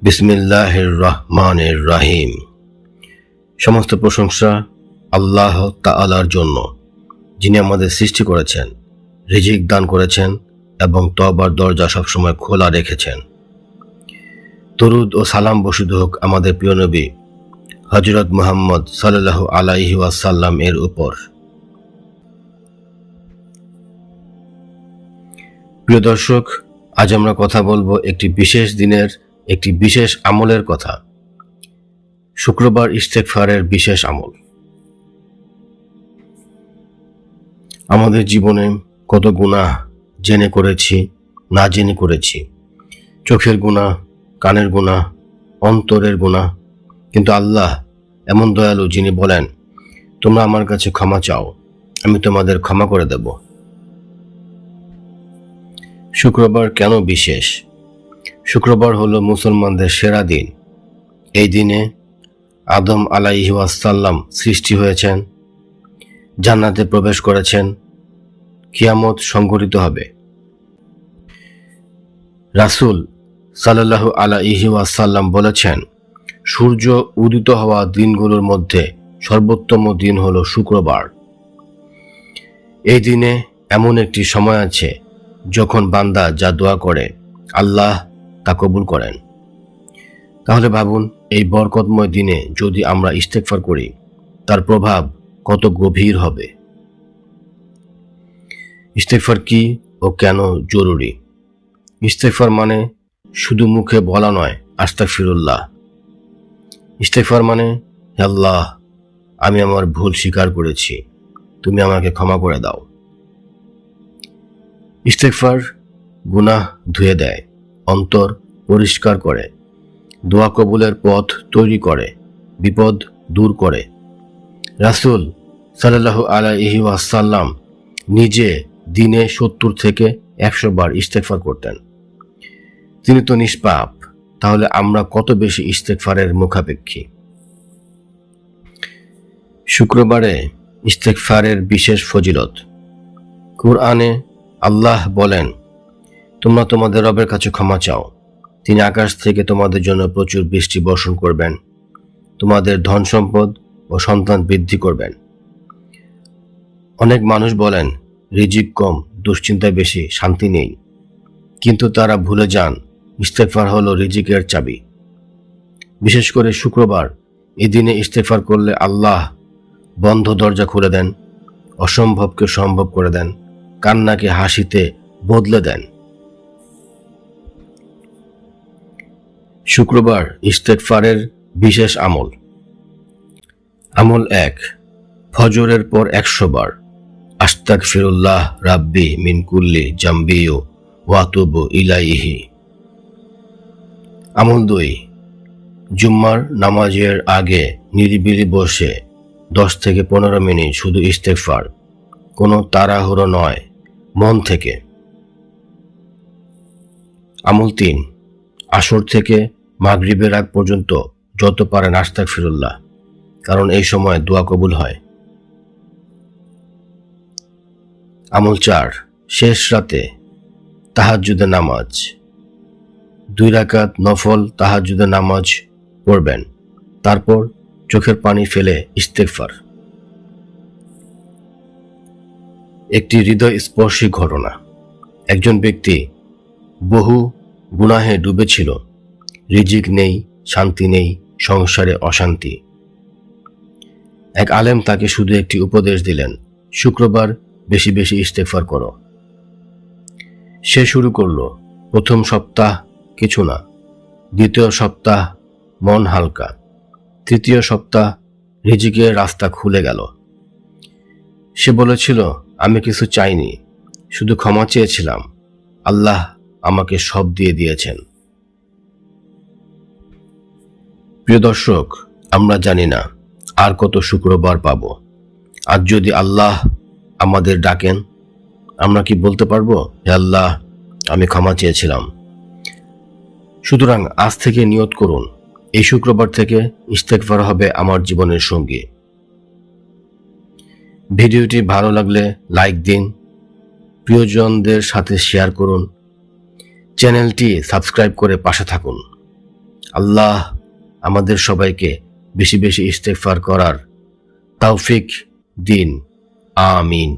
বিসমিল্লাহির রহমানির রহিম। সমস্ত প্রশংসা আল্লাহ তাআলার জন্য, যিনি আমাদের সৃষ্টি করেছেন, রিজিক দান করেছেন এবং তওবার দরজা সবসময় খোলা রেখেছেন। দরুদ ও সালাম বর্ষিত হোক আমাদের প্রিয় নবী হযরত মুহাম্মদ সাল্লাল্লাহু আলাইহি ওয়াসাল্লাম এর উপর। প্রিয় দর্শক, আজ আমরা কথা বলবো একটি বিশেষ দিনের একটি বিশেষ আমলের কথা। শুক্রবার ইস্তেগফারের বিশেষ আমল। আমাদের জীবনে কত গুনাহ জেনে করেছি, না জেনে করেছি। চোখের গুনাহ, কানের গুনাহ, অন্তরের গুনাহ। কিন্তু আল্লাহ এমন দয়ালু, যিনি বলেন, তোমরা আমার কাছে ক্ষমা চাও, আমি তোমাদের ক্ষমা করে দেব। শুক্রবার কেন বিশেষ? শুক্রবার হলো মুসলমানদের সেরা দিন। এই দিনে আদম আলাইহি ওয়াসাল্লাম সৃষ্টি হয়েছেন, জান্নাতে প্রবেশ করেছেন, কিয়ামত সংঘটিত হবে। রাসূল সাল্লাল্লাহু আলাইহি ওয়াসাল্লাম বলেছেন, সূর্য উদিত হওয়া দিনগুলোর মধ্যে সর্বোত্তম দিন হলো শুক্রবার। এই দিনে এমন একটি সময় আছে যখন বান্দা যা দোয়া করে আল্লাহ তা কবুল করেন। তাহলে ভাবুন, এই বরকতময় দিনে যদি আমরা ইস্তেগফার করি, তার প্রভাব কত গভীর হবে। ইস্তেগফার কি ও কেন জরুরি? ইস্তেগফার মানে শুধু মুখে বলা নয়, আস্তাগফিরুল্লাহ। ইস্তেগফার মানে, হে আল্লাহ, আমি আমার ভুল স্বীকার করেছি, তুমি আমাকে ক্ষমা করে দাও। ইস্তেগফার গুনাহ ধুয়ে দেয়, অন্তর পরিষ্কার করে, দোয়া কবুলের পথ তৈরি করে, বিপদ দূর করে। রাসূল সাল্লাল্লাহু আলাইহি ওয়াসাল্লাম নিজে দিনে 70 থেকে 100 বার ইস্তেগফার করতেন। তিনি তো নিষ্পাপ, তাহলে আমরা কত বেশি ইস্তেগফারের মুখাপেক্ষী। শুক্রবারে ইস্তেগফারের বিশেষ ফজিলত। কুরআনে আল্লাহ বলেন, তোমরা তোমাদের রবের কাছে ক্ষমা চাও, তিনি আকাশ থেকে তোমাদের জন্য প্রচুর বৃষ্টি বর্ষণ করবেন, তোমাদের ধন সম্পদ ও সন্তান বৃদ্ধি করবেন। অনেক মানুষ বলেন, রিজিক কম, দুশ্চিন্তায় বেশি, শান্তি নেই। কিন্তু তারা ভুলে যান, ইস্তেগফার হলো রিজিকের চাবি। বিশেষ করে শুক্রবার, এই দিনে ইস্তেগফার করলে আল্লাহ বন্ধ দরজা খুলে দেন, অসম্ভবকে সম্ভব করে দেন, কান্নাকে হাসিতে বদলে দেন। শুক্রবার ইস্তেগফারের বিশেষ আমল। আমল 1, ফজরের পর 100 বার আস্তাগফিরুল্লাহ রাব্বি মিন কুল্লি জামবি ওয়া আতুবু ইলাইহি। আমল 2, জুম্মার নামাজের আগে নিরিবিলি বসে 10 থেকে 15 মিনিট শুধু ইস্তেগফার, কোনো তাড়াহুড়ো নয়, মন থেকে। আমল 3, আসর থেকে মাগরিবের আগ পর্যন্ত যত পারেন আস্তাগফিরুল্লাহ, কারণ এই সময় দোয়া কবুল হয়। আমল 4, শেষ রাতে তাহাজ্জুদের নামাজ, 2 রাকাত নফল তাহাজ্জুদের নামাজ পড়বেন, তারপর চোখের পানি ফেলে ইস্তেগফার। একটি হৃদয়স্পর্শী ঘটনা। একজন ব্যক্তি বহু গুনাহে ডুবেছিল, রিজিক নেই, শান্তি নেই, সংসারে অশান্তি। এক আলেম তাকে শুধু একটি উপদেশ দিলেন, শুক্রবার বেশি বেশি ইস্তেগফার করো। সে শুরু করলো। প্রথম সপ্তাহ কিছু না, দ্বিতীয় সপ্তাহ মন হালকা, তৃতীয় সপ্তাহ রিজিকের রাস্তা খুলে গেল। সে বলেছিল, আমি কিছু চাইনি, শুধু ক্ষমা চেয়েছিলাম, আল্লাহ আমাকে সব দিয়ে দিয়েছেন। প্রিয় দর্শক, আমরা জানি না আর কত শুক্রবার পাব। আজ যদি আল্লাহ আমাদের ডাকেন, আমরা কি বলতে পারবো, হে আল্লাহ, আমি ক্ষমা চেয়েছিলাম? সুতরাং আজ থেকে নিয়ত করুন, এই শুক্রবার থেকে ইস্তেগফার হবে আমার জীবনের সঙ্গী। ভিডিওটি ভালো লাগলে লাইক দিন, প্রিয়জনদের সাথে শেয়ার করুন, চ্যানেলটি সাবস্ক্রাইব করে পাশে থাকুন। আল্লাহ আমাদের সবাইকে বেশি বেশি ইস্তেগফার করার তৌফিক দিন। আমিন।